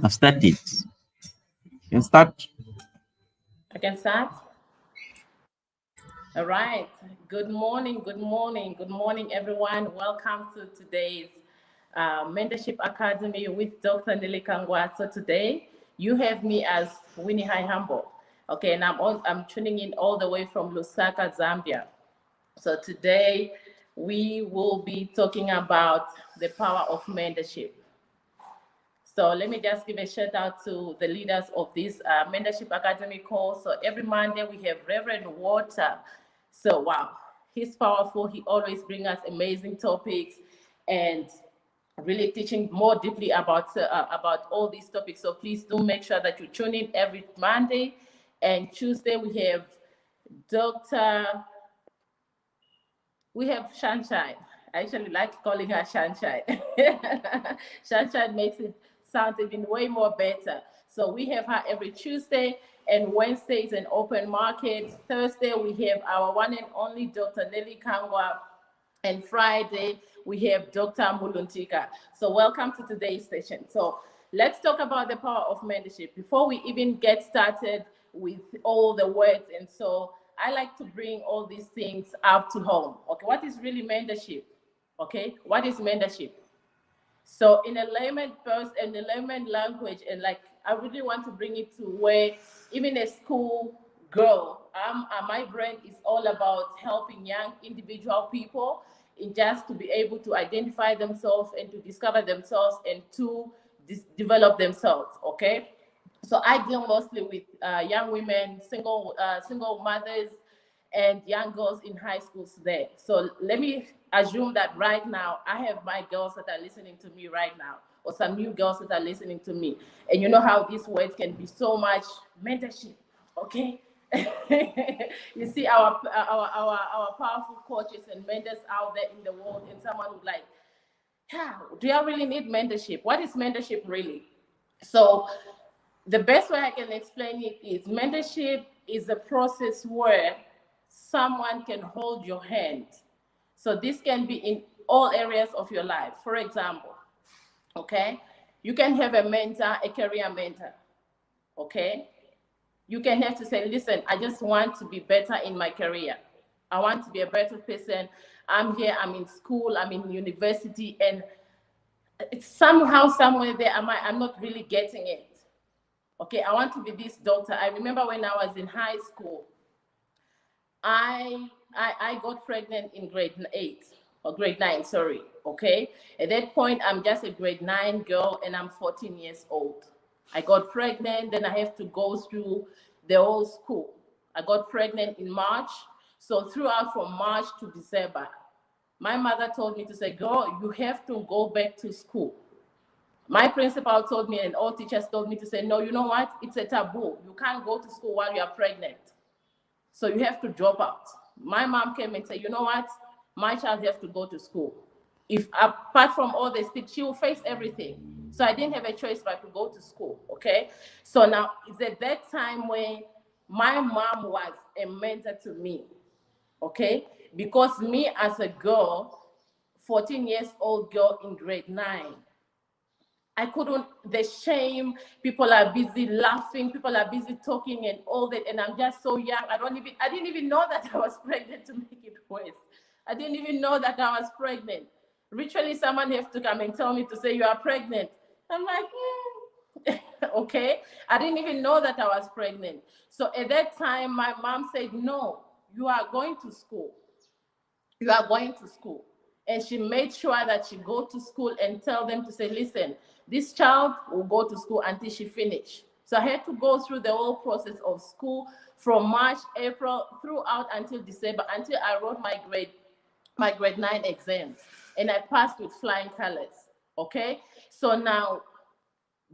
I've started. You can start. I can start. All right. Good morning. Good morning. Good morning, everyone. Welcome to today's Mentorship Academy with Dr. Nellie Kangwa. So today you have me as Winnie High Humble. Okay, and I'm tuning in all the way from Lusaka, Zambia. So today we will be talking about the power of mentorship. So let me just give a shout out to the leaders of this Mentorship Academy course. So every Monday we have Reverend Water. So wow, he's powerful. He always brings us amazing topics and really teaching more deeply about all these topics. So please do make sure that you tune in every Monday. And Tuesday we have Dr. We have Sunshine. I actually like calling her Sunshine. Sunshine makes it sound even way more better. So we have her every Tuesday, and Wednesday is an open market. Thursday we have our one and only Dr. Nellie Kangwa, and Friday we have Dr. Muluntika. So welcome to today's session. So let's talk about the power of mentorship. Before we even get started with all the words, and so I like to bring all these things up to home. Okay, what is really mentorship? Okay, what is mentorship? So in a layman language, and like I really want to bring it to where even a school girl, my brain is all about helping young individual people in just to be able to identify themselves and to discover themselves and to develop themselves. Okay, so I deal mostly with young women, single mothers, and young girls in high schools there. So let me assume that right now I have my girls that are listening to me right now, or some new girls that are listening to me. And you know how these words can be so much mentorship, okay? You see our powerful coaches and mentors out there in the world, and someone would like, yeah, do you really need mentorship? What is mentorship really? So the best way I can explain it is mentorship is a process where someone can hold your hand. So this can be in all areas of your life. For example, okay, you can have a mentor, a career mentor, okay? You can have to say, listen, I just want to be better in my career. I want to be a better person. I'm here, I'm in school, I'm in university, and it's somehow, somewhere there, I'm not really getting it. Okay, I want to be this doctor. I remember when I was in high school, I got pregnant in grade 8 or grade 9, sorry. Okay, at that point, I'm just a grade 9 girl and I'm 14 years old. I got pregnant, then I have to go through the whole school. I got pregnant in March, so throughout from March to December, my mother told me to say, girl, you have to go back to school. My principal told me, and all teachers told me to say, no, you know what? It's a taboo. You can't go to school while you are pregnant. So you have to drop out. My mom came and said, you know what? My child has to go to school. If apart from all this, she will face everything. So I didn't have a choice but to go to school, okay? So now it's at that time when my mom was a mentor to me, okay? Because me as a girl, 14 years old girl in grade 9, I couldn't, the shame, people are busy laughing, people are busy talking and all that, and I'm just so young. I didn't even know that I was pregnant to make it worse. I didn't even know that I was pregnant. Literally, someone has to come and tell me to say you are pregnant. I'm like, okay. I didn't even know that I was pregnant. So at that time, my mom said, no, you are going to school. You are going to school. And she made sure that she go to school and tell them to say, listen, this child will go to school until she finish. So I had to go through the whole process of school from March, April, throughout until December, until I wrote my grade 9 exams. And I passed with flying colors, okay? So now,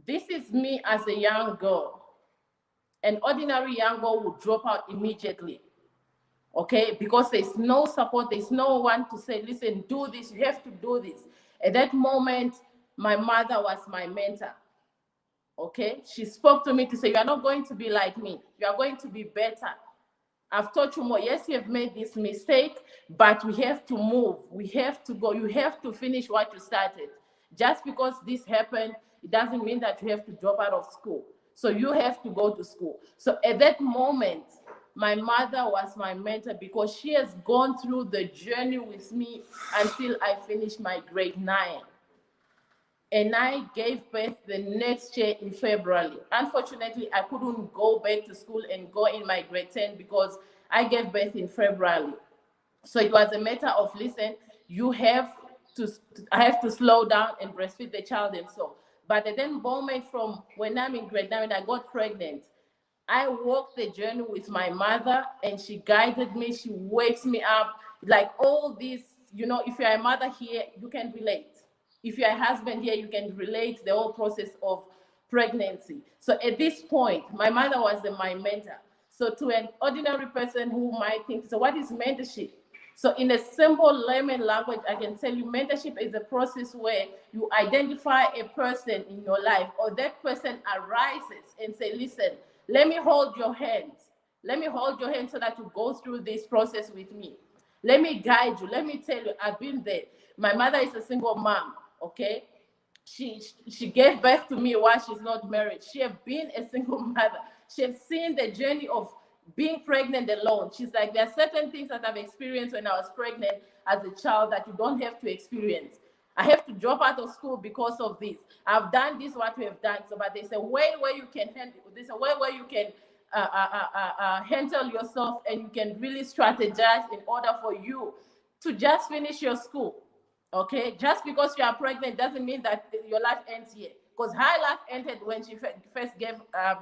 this is me as a young girl. An ordinary young girl would drop out immediately. Okay, because there's no support, there's no one to say, listen, do this, you have to do this. At that moment, my mother was my mentor. Okay, she spoke to me to say, you are not going to be like me, you are going to be better. I've taught you more. Yes, you have made this mistake, but we have to move, we have to go, you have to finish what you started. Just because this happened, it doesn't mean that you have to drop out of school. So you have to go to school. So at that moment, my mother was my mentor because she has gone through the journey with me until I finished my grade 9. And I gave birth the next year in February. Unfortunately, I couldn't go back to school and go in my grade 10 because I gave birth in February. So it was a matter of, listen, you have to, I have to slow down and breastfeed the child and so. But at that moment, from when I'm in grade 9, when I got pregnant, I walked the journey with my mother and she guided me. She wakes me up. Like all this, you know, if you're a mother here, you can relate. If you're a husband here, you can relate the whole process of pregnancy. So at this point, my mother was my mentor. So to an ordinary person who might think, so what is mentorship? So in a simple layman language, I can tell you mentorship is a process where you identify a person in your life, or that person arises and say, listen, let me hold your hand. Let me hold your hand so that you go through this process with me. Let me guide you. Let me tell you, I've been there. My mother is a single mom, okay? She gave birth to me while she's not married. She has been a single mother. She has seen the journey of being pregnant alone. She's like, there are certain things that I've experienced when I was pregnant as a child that you don't have to experience. I have to drop out of school because of this. I've done this, what we have done. So, but there's a way where you can handle. There's a way where you can handle yourself, and you can really strategize in order for you to just finish your school. Okay, just because you are pregnant doesn't mean that your life ends here. Because her life ended when she first gave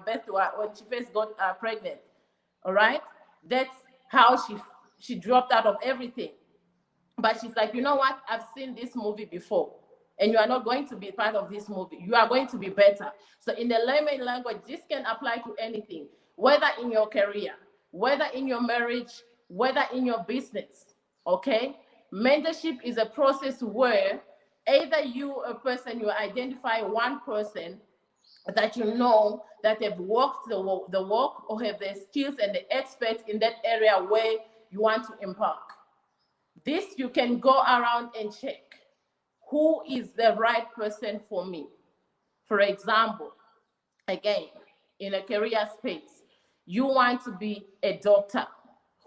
birth to her, when she first got pregnant. All right, that's how she dropped out of everything. But she's like, you know what? I've seen this movie before, and you are not going to be part of this movie. You are going to be better. So in the layman language, this can apply to anything, whether in your career, whether in your marriage, whether in your business. Okay, mentorship is a process where either you, a person, you identify one person that you know that have walked the walk or have the skills and the experts in that area where you want to embark. This you can go around and check who is the right person for me. For example, again, in a career space, you want to be a doctor.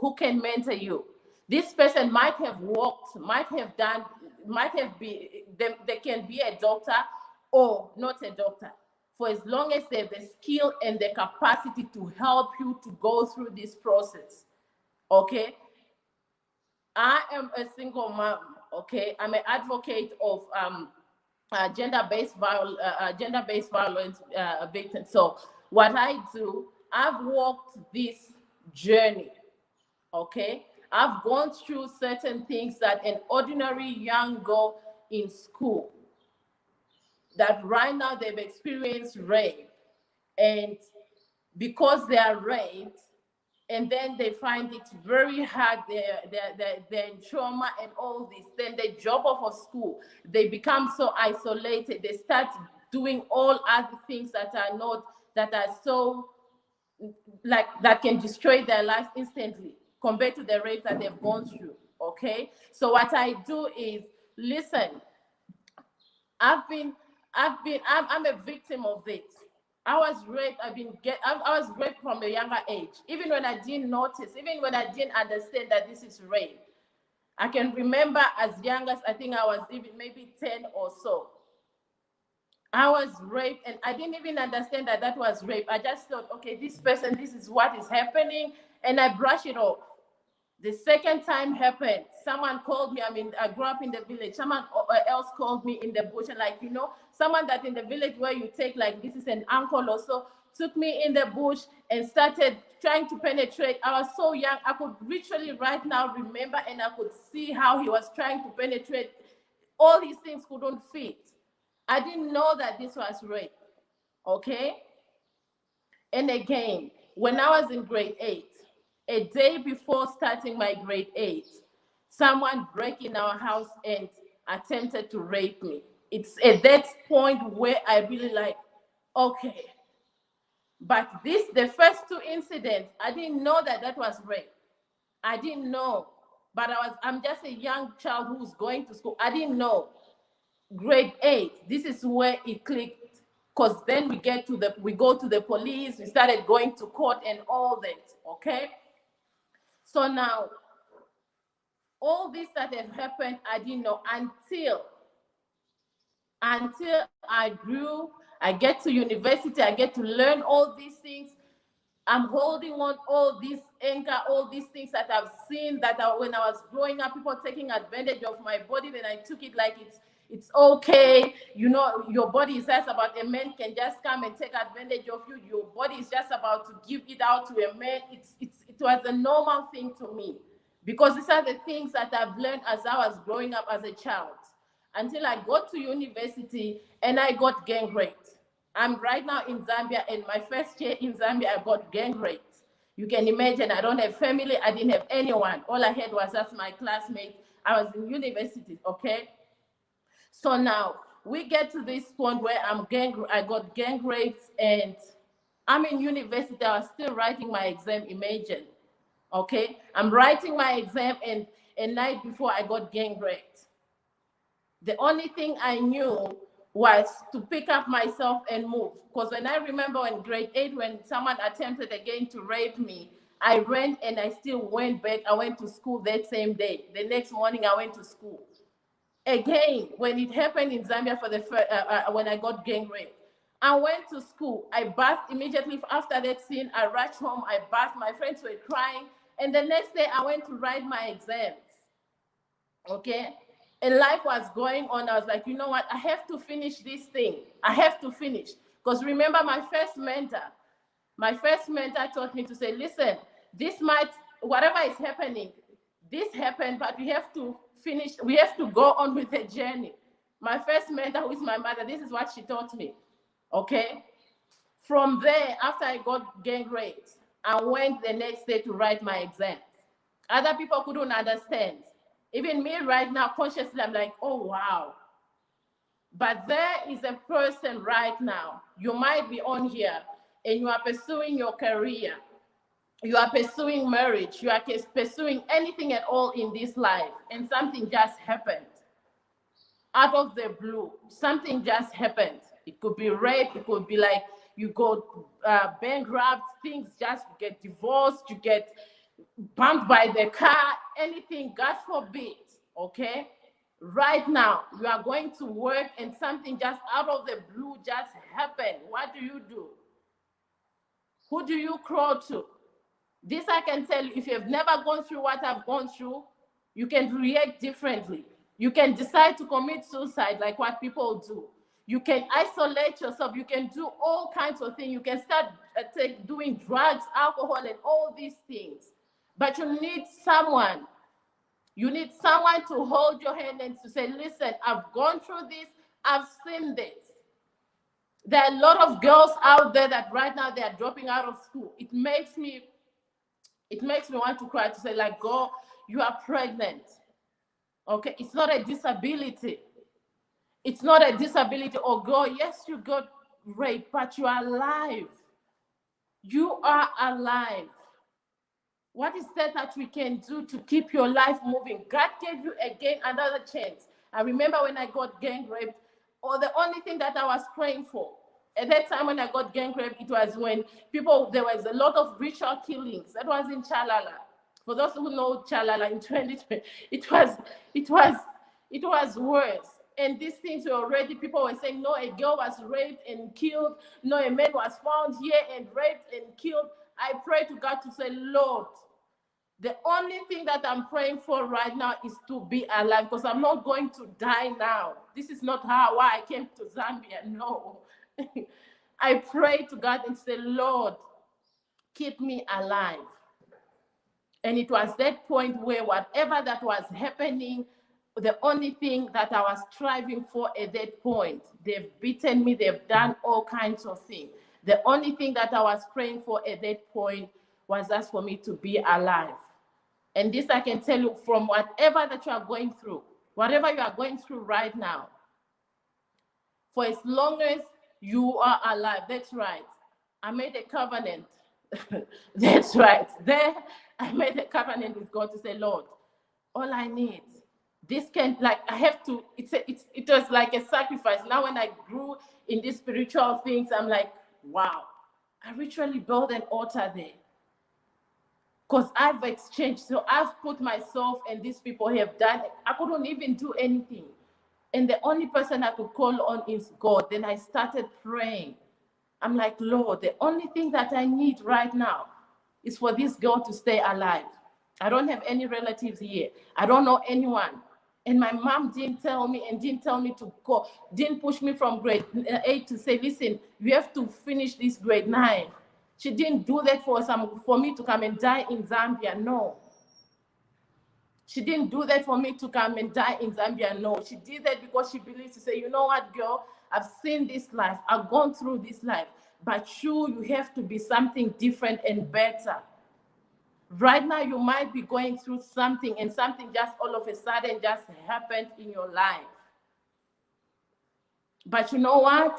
Who can mentor you? This person might have worked, might have done, might have been, they can be a doctor or not a doctor, for as long as they have the skill and the capacity to help you to go through this process. Okay? I am a single mom, okay? I'm an advocate of gender-based violence victims. So what I do, I've walked this journey, okay? I've gone through certain things that an ordinary young girl in school, that right now they've experienced rape, and because they are raped, and then they find it very hard, they're in trauma and all this, then they drop off of school, they become so isolated, they start doing all other things that are not, that are so, like, that can destroy their life instantly compared to the rape that they've gone through, okay? So what I do is, listen, I'm a victim of this. I was raped. I was raped from a younger age. Even when I didn't notice, even when I didn't understand that this is rape. I can remember as young as, I think I was even maybe 10 or so. I was raped, and I didn't even understand that that was rape. I just thought, okay, this person, this is what is happening, and I brush it off. The second time happened, someone called me. I mean, I grew up in the village. Someone else called me in the bush, and like, you know, someone that in the village where you take, like, this is an uncle or so, took me in the bush and started trying to penetrate. I was so young, I could literally right now remember, and I could see how he was trying to penetrate. All these things couldn't fit. I didn't know that this was rape, okay? And again, when I was in grade 8, a day before starting my grade 8, someone broke in our house and attempted to rape me. It's at that point where I really like, okay. But the first two incidents, I didn't know that that was rape. I didn't know. But I'm just a young child who's going to school. I didn't know. grade 8, this is where it clicked, because then we go to the police, we started going to court and all that. Okay, so now all this that have happened, I didn't know until I grew, I get to university, I get to learn all these things. I'm holding on all this anger, all these things that I've seen when I was growing up, people taking advantage of my body, then I took it like it's okay. You know, your body is just about a man can just come and take advantage of you. Your body is just about to give it out to a man. It was a normal thing to me, because these are the things that I've learned as I was growing up as a child, until I got to university and I got gang raped. I'm right now in Zambia, and my first year in Zambia, I got gang raped. You can imagine, I don't have family, I didn't have anyone. All I had was just my classmate. I was in university, okay? So now we get to this point where I got gang raped, and I'm in university. I was still writing my exam, imagine. Okay, I'm writing my exam, and a night before I got gang raped. The only thing I knew was to pick up myself and move. Because when I remember in grade 8, when someone attempted again to rape me, I ran and I still went back. I went to school that same day. The next morning, I went to school. Again, when it happened in Zambia for the first, when I got gang raped, I went to school. I bathed immediately after that scene. I rushed home. I bathed. My friends were crying. And the next day, I went to write my exams. Okay? And life was going on. I was like, you know what? I have to finish this thing. I have to finish. Because remember, my first mentor taught me to say, listen, whatever is happening, this happened, but we have to finish. We have to go on with the journey. My first mentor, who is my mother, this is what she taught me. Okay? From there, after I got gang raped, I went the next day to write my exams. Other people couldn't understand. Even me right now, consciously, I'm like, oh, wow. But there is a person right now, you might be on here, and you are pursuing your career. You are pursuing marriage. You are pursuing anything at all in this life, and something just happened. Out of the blue, something just happened. It could be rape. It could be like you go bankrupt, things just get divorced, you get bumped by the car, anything, God forbid, okay? Right now, you are going to work and something just out of the blue just happened. What do? Who do you crawl to? This I can tell you, if you've never gone through what I've gone through, you can react differently. You can decide to commit suicide like what people do. You can isolate yourself. You can do all kinds of things. You can start doing drugs, alcohol, and all these things. But you need someone. You need someone to hold your hand and to say, listen, I've gone through this. I've seen this. There are a lot of girls out there that right now they are dropping out of school. It makes me want to cry, to say, like, girl, you are pregnant. Okay, it's not a disability. It's not a disability. Or girl, yes, you got raped, but you are alive. You are alive. What is that we can do to keep your life moving? God gave you again another chance. I remember when I got gang raped, or the only thing that I was praying for at that time when I got gang raped, it was when there was a lot of ritual killings. That was in Chalala. For those who know Chalala in 2020, it was worse. And these things were already, people were saying, no, a girl was raped and killed. No, a man was found here and raped and killed. I pray to God to say, Lord, the only thing that I'm praying for right now is to be alive, because I'm not going to die now. This is not why I came to Zambia, no. I pray to God and say, Lord, keep me alive. And it was that point where whatever that was happening, the only thing that I was striving for at that point, they've beaten me, they've done all kinds of things. The only thing that I was praying for at that point was just for me to be alive. And this I can tell you, from whatever that you are going through, whatever you are going through right now, for as long as you are alive, that's right. I made a covenant. That's right. There, I made a covenant with God to say, Lord, all I need This can, like, I have to, it was like a sacrifice. Now when I grew in these spiritual things, I'm like, wow, I literally built an altar there. Because I've exchanged. So I've put myself, and these people have done it. I couldn't even do anything. And the only person I could call on is God. Then I started praying. I'm like, Lord, the only thing that I need right now is for this girl to stay alive. I don't have any relatives here. I don't know anyone. And my mom didn't tell me and didn't tell me to go, didn't push me from grade 8 to say, listen, you have to finish this grade 9. She didn't do that for me to come and die in Zambia. No. She didn't do that for me to come and die in Zambia. No. She did that because she believes, to say, you know what, girl, I've seen this life. I've gone through this life. But you have to be something different and better. Right now, you might be going through something, and something just all of a sudden just happened in your life. But you know what?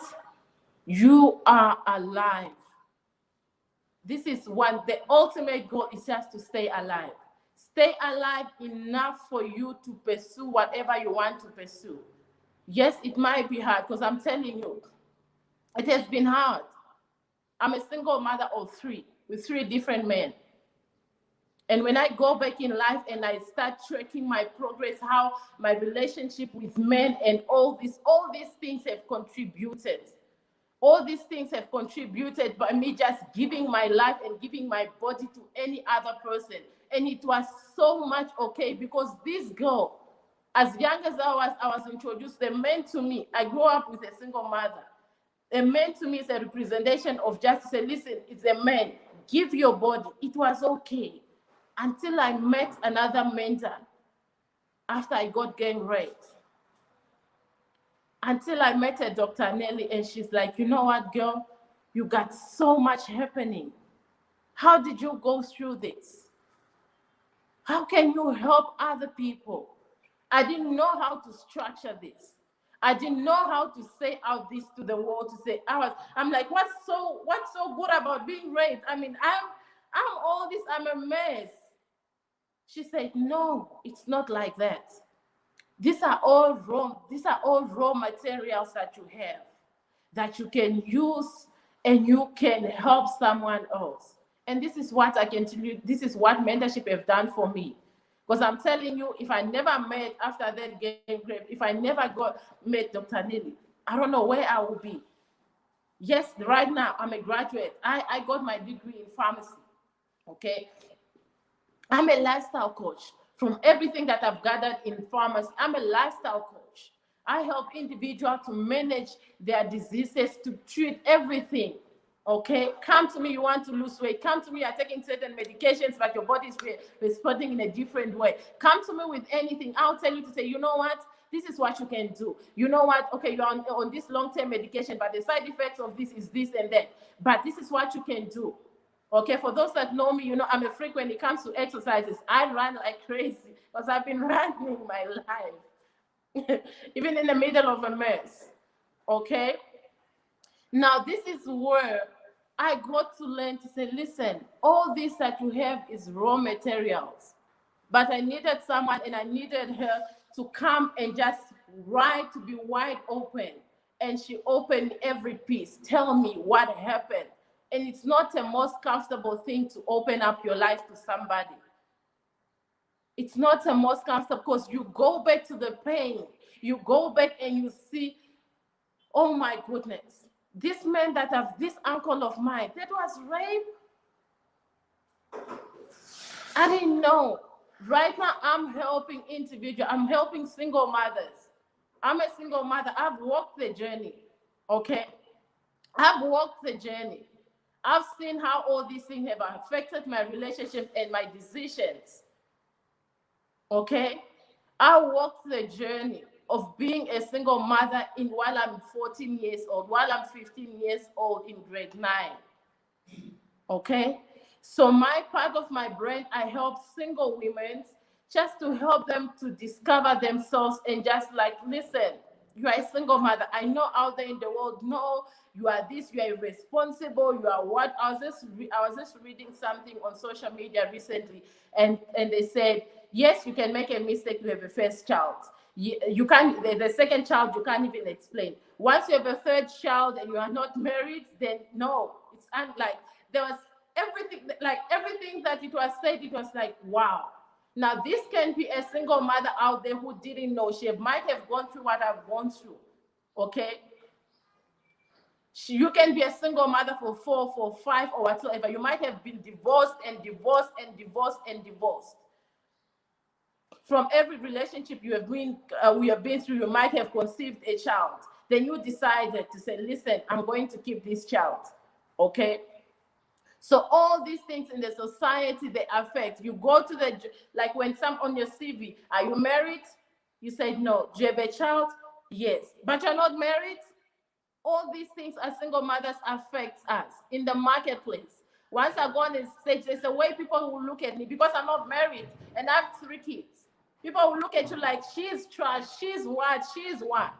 You are alive. This is what the ultimate goal is, just to stay alive. Stay alive enough for you to pursue whatever you want to pursue. Yes, it might be hard, because I'm telling you, it has been hard. I'm a single mother of 3 with 3 different men. And when I go back in life and I start tracking my progress, how my relationship with men and all these things have contributed. All these things have contributed by me just giving my life and giving my body to any other person. And it was so much okay, because this girl, as young as I was introduced, the man to me, I grew up with a single mother. A man to me is a representation of just to say, listen, it's a man, give your body. It was okay. Until I met another mentor after I got gang raped. Until I met a Dr. Nellie, and she's like, you know what, girl? You got so much happening. How did you go through this? How can you help other people? I didn't know how to structure this. I didn't know how to say out this to the world, to say, I'm like, what's so good about being raped? I mean, I'm all this, I'm a mess. She said, no, it's not like that. These are all raw materials that you have, that you can use, and you can help someone else. And this is what I can tell you, this is what mentorship have done for me. Because I'm telling you, if I never met, after that game grade, if I never met Dr. Nellie, I don't know where I would be. Yes, right now, I'm a graduate. I got my degree in pharmacy, okay? I'm a lifestyle coach. From everything that I've gathered in pharmacy, I'm a lifestyle coach. I help individuals to manage their diseases, to treat everything. Okay, come to me, you want to lose weight. Come to me, you're taking certain medications, but your body is responding in a different way. Come to me with anything. I'll tell you to say, you know what? This is what you can do. You know what? Okay, you're on this long-term medication, but the side effects of this is this and that. But this is what you can do. Okay, for those that know me, you know I'm a freak when it comes to exercises. I run like crazy because I've been running my life, even in the middle of a mess. Okay? Now, this is where I got to learn to say, listen, all this that you have is raw materials. But I needed someone, and I needed her to come and just to be wide open. And she opened every piece. Tell me what happened. And it's not the most comfortable thing to open up your life to somebody. It's not the most comfortable, because you go back to the pain. You go back and you see, oh my goodness, this man that this uncle of mine, that was rape. I didn't know. Right now, I'm helping individuals. I'm helping single mothers. I'm a single mother. I've walked the journey, okay? I've walked the journey. I've seen how all these things have affected my relationship and my decisions. Okay? I walked the journey of being a single mother while I'm 14 years old, while I'm 15 years old in grade 9. Okay? So my part of my brain, I help single women just to help them to discover themselves and just like, listen, you are a single mother. I know out there in the world, no, you are this, you are irresponsible, you are what? I was just reading something on social media recently, and they said, Yes, you can make a mistake. You have a first child. You can't, the second child, you can't even explain. Once you have a third child and you are not married, then no, it's like there was everything that it was said, it was like, wow. Now, this can be a single mother out there who didn't know. She might have gone through what I've gone through, okay? You can be a single mother for 4, for 5, or whatsoever. You might have been divorced and divorced and divorced and divorced. From every relationship we have been through, you might have conceived a child. Then you decided to say, listen, I'm going to keep this child, okay? So all these things in the society, they affect. You go to the, like when some on your CV, are you married? You say, no. Do you have a child? Yes. But you're not married? All these things as single mothers affect us in the marketplace. Once I go on the stage, there's a way people will look at me because I'm not married and I have 3 kids. People will look at you like, she's trash, she's what.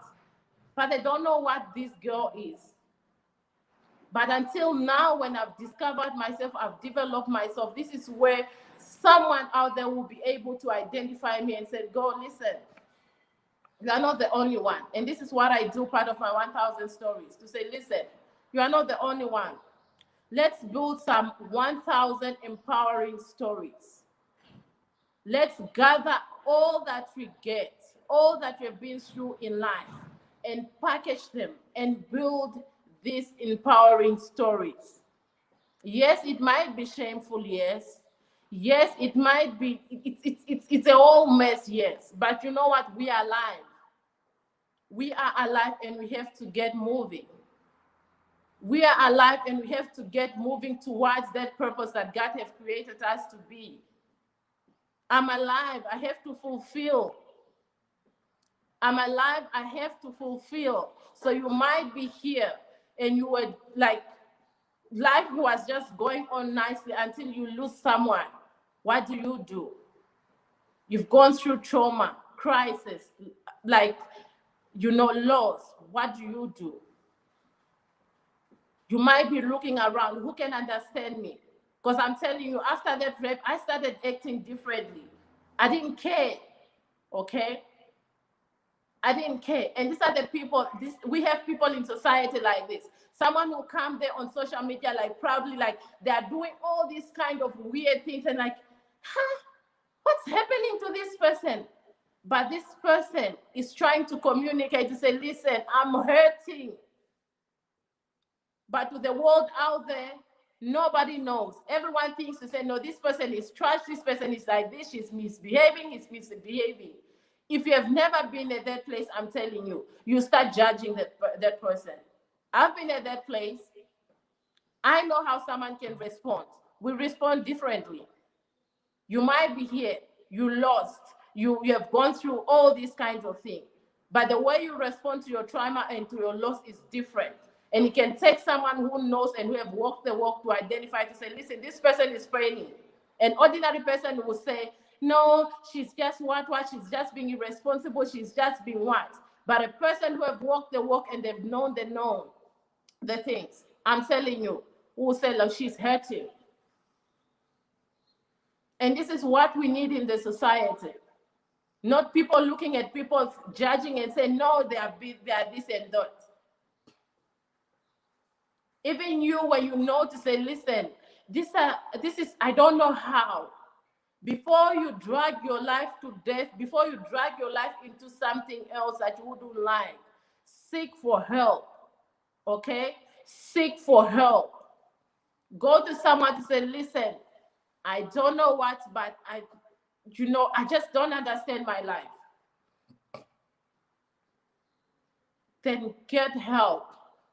But they don't know what this girl is. But until now, when I've discovered myself, I've developed myself, this is where someone out there will be able to identify me and say, go, listen, you are not the only one. And this is what I do, part of my 1,000 stories, to say, listen, you are not the only one. Let's build some 1,000 empowering stories. Let's gather all that we get, all that we've been through in life, and package them and build these empowering stories. Yes, it might be shameful, yes. Yes, it might be, it's a whole mess, yes. But you know what? We are alive. We are alive and we have to get moving. We are alive and we have to get moving towards that purpose that God has created us to be. I'm alive, I have to fulfill. I'm alive, I have to fulfill. So you might be here and you were like, life was just going on nicely until you lose someone. What do? You've gone through trauma, crisis, like, loss. What do? You might be looking around, who can understand me? Because I'm telling you, after that rape, I started acting differently. I didn't care, okay? I didn't care. And these are the people, we have people in society like this. Someone who come there on social media, like proudly, like they are doing all these kind of weird things and like, what's happening to this person? But this person is trying to communicate, to say, listen, I'm hurting. But to the world out there, nobody knows. Everyone thinks to say, no, this person is trash, this person is like this, she's misbehaving, he's misbehaving. If you have never been at that place, I'm telling you, you start judging that person. I've been at that place. I know how someone can respond. We respond differently. You might be here, you lost, you have gone through all these kinds of things. But the way you respond to your trauma and to your loss is different. And it can take someone who knows and who have walked the walk to identify, to say, listen, this person is praying. An ordinary person will say, no, she's just what, she's just being irresponsible, she's just being what. But a person who have walked the walk and they've known the things, I'm telling you, who will say, look, she's hurting. And this is what we need in the society. Not people looking at people, judging and saying, no, they are this and that. Even you, when you know to say, listen, this is, I don't know how. Before you drag your life to death, before you drag your life into something else that you wouldn't like, seek for help, okay? Seek for help. Go to someone to say, listen, I don't know what, but I just don't understand my life. Then get help.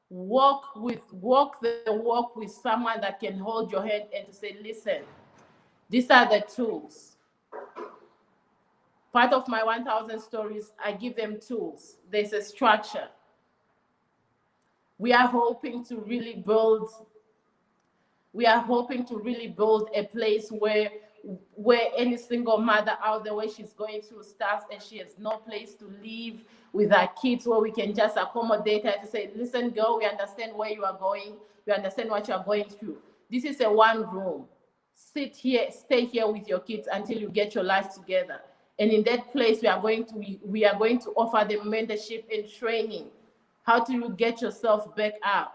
Walk the walk with someone that can hold your hand and to say, listen, these are the tools. Part of my 1,000 stories, I give them tools. There's a structure. We are hoping to really build a place where any single mother out there, where she's going through stuff and she has no place to live with her kids, where we can just accommodate her to say, listen, girl, we understand where you are going. We understand what you are going through. This is a one room. sit here, stay here with your kids until you get your life together. And in that place, we are going to offer them mentorship and training. How do you get yourself back up?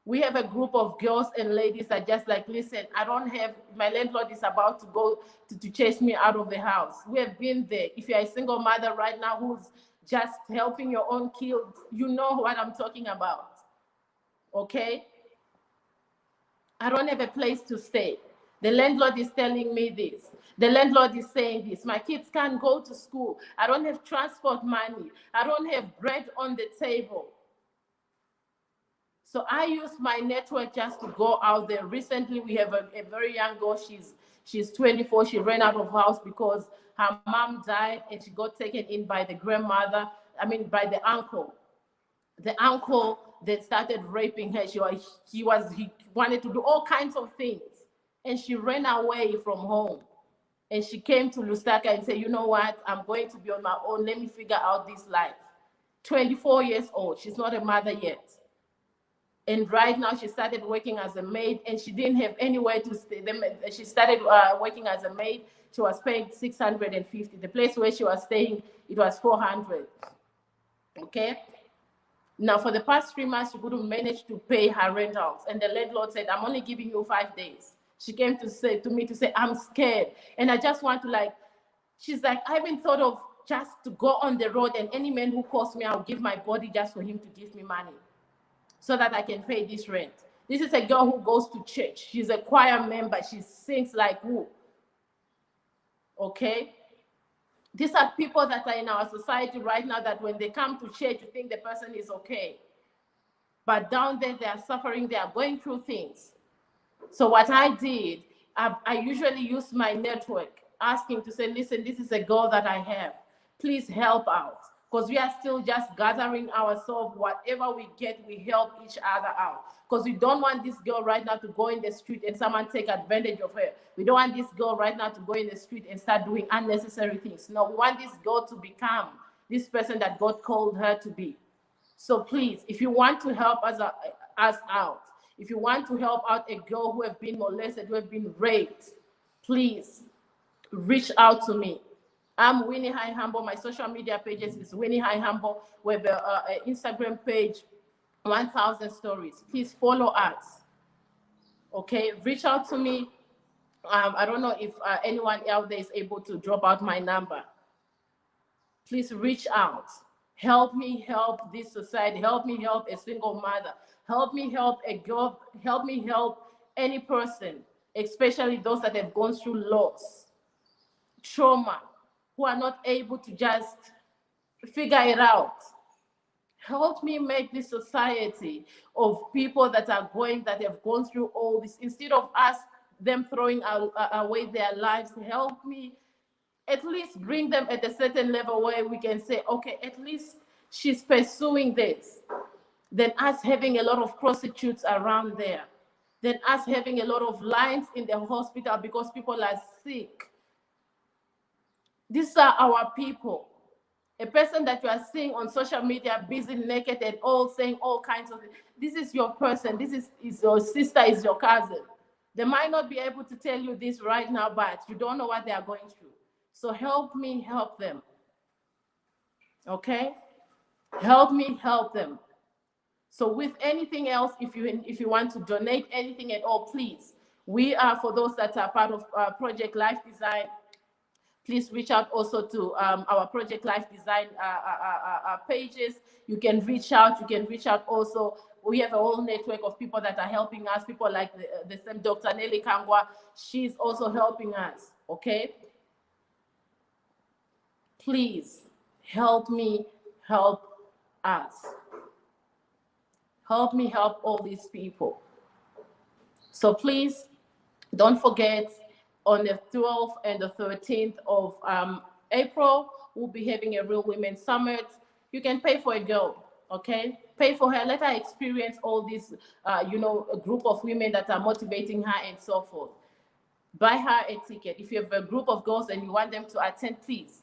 We have a group of girls and ladies that just like, listen, I don't have, my landlord is about to go to chase me out of the house. We have been there. If you're a single mother right now who's just helping your own kids, you know what I'm talking about. Okay? I don't have a place to stay. The landlord is telling me this. The landlord is saying this. My kids can't go to school. I don't have transport money. I don't have bread on the table. So I use my network just to go out there. Recently, we have a very young girl. She's 24. She ran out of house because her mom died and she got taken in by the grandmother, by the uncle. The uncle that started raping her. He wanted to do all kinds of things. And she ran away from home. And she came to Lusaka and said, you know what? I'm going to be on my own. Let me figure out this life. 24 years old. She's not a mother yet. And right now she started working as a maid and she didn't have anywhere to stay. She started working as a maid. She was paying 650. The place where she was staying, it was 400. Okay? Now for the past 3 months, she couldn't manage to pay her rentals. And the landlord said, I'm only giving you 5 days. She came to me to say, I'm scared. And I just want to she's like, I haven't thought of just to go on the road and any man who calls me, I'll give my body just for him to give me money, so that I can pay this rent. This is a girl who goes to church. She's a choir member. She sings like who? Okay? These are people that are in our society right now that when they come to church, you think the person is okay. But down there, they are suffering. They are going through things. So what I did, I usually use my network, asking to say, listen, this is a girl that I have. Please help out. Because we are still just gathering ourselves. Whatever we get, we help each other out. Because we don't want this girl right now to go in the street and someone take advantage of her. We don't want this girl right now to go in the street and start doing unnecessary things. No, we want this girl to become this person that God called her to be. So please, if you want to help us out, if you want to help out a girl who have been molested, who have been raped, please reach out to me. I'm Winnie High Humble. My social media pages is Winnie High Humble. We have an Instagram page, 1000 Stories. Please follow us. Okay, reach out to me. I don't know if anyone out there is able to drop out my number. Please reach out. Help me help this society. Help me help a single mother. Help me help a girl. Help me help any person, especially those that have gone through loss, trauma, who are not able to just figure it out. Help me make this society of people that have gone through all this, instead of them throwing away their lives, help me at least bring them at a certain level where we can say, okay, at least she's pursuing this. Than us having a lot of prostitutes around there. Than us having a lot of lines in the hospital because people are sick. These are our people. A person that you are seeing on social media busy naked and all saying all kinds of things. This is your person. This is your sister, is your cousin. They might not be able to tell you this right now, but you don't know what they are going through. So help me help them. Okay? Help me help them. So with anything else, if you want to donate anything at all, please. We are, for those that are part of Project Life Design, please reach out also to our Project Life Design pages. You can reach out. You can reach out also. We have a whole network of people that are helping us. People like the same Dr. Nellie Kangwa. She's also helping us. Okay? Please help me help us. Help me help all these people. So please don't forget, on the 12th and the 13th of April, we'll be having a Real Women Summit. You can pay for a girl, okay? Pay for her, let her experience all this, a group of women that are motivating her and so forth. Buy her a ticket. If you have a group of girls and you want them to attend, please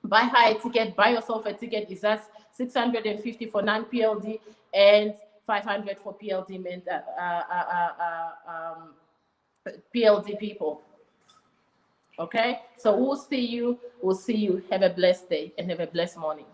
buy her a ticket. Buy yourself a ticket. It's just 650 for non-PLD and 500 for PLD PLD people. Okay, so we'll see you. We'll see you. Have a blessed day and have a blessed morning.